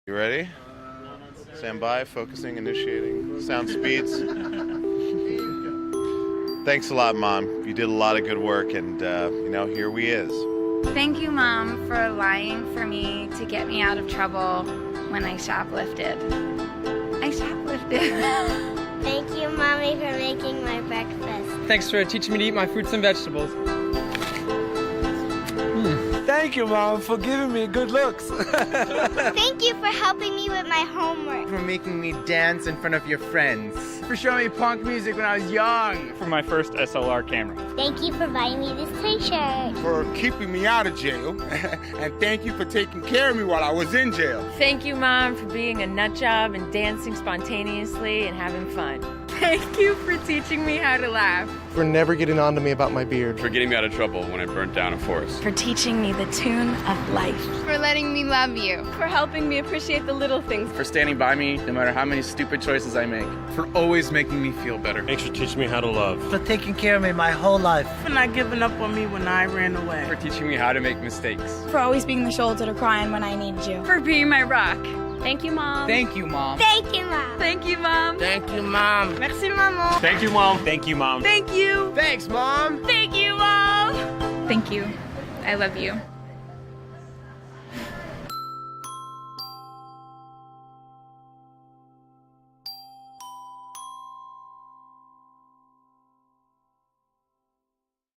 You ready? Stand by, focusing, initiating, sound speeds. Thanks a lot, Mom. You did a lot of good work, and, here we is. Thank you, Mom, for lying for me to get me out of trouble when I shoplifted. I shoplifted. Thank you, Mommy, for making my breakfast. Thanks for teaching me to eat my fruits and vegetables. Thank you, Mom, for giving me good looks. Thank you for helping me with my homework. For making me dance in front of your friends. For showing me punk music when I was young. For my first SLR camera. Thank you for buying me this t-shirt. For keeping me out of jail. And thank you for taking care of me while I was in jail. Thank you, Mom, for being a nut job and dancing spontaneously and having fun. Thank you for teaching me how to laugh. For never getting on to me about my beard. For getting me out of trouble when I burnt down a forest. For teaching me the tune of life. For letting me love you. For helping me appreciate the little things. For standing by me no matter how many stupid choices I make. For always making me feel better. Thanks for teaching me how to love. For taking care of me my whole life. For not giving up on me when I ran away. For teaching me how to make mistakes. For always being the shoulder to cry on when I need you. For being my rock. Thank you, Mom. Thank you, Mom. Thank you, Mom. Thank you, Mom. Thank you, Mom. Merci, Maman. Thank you, Mom. Thank you, Mom. Thank you. Thanks, Mom. Thank you, Mom. Thank you. I love you.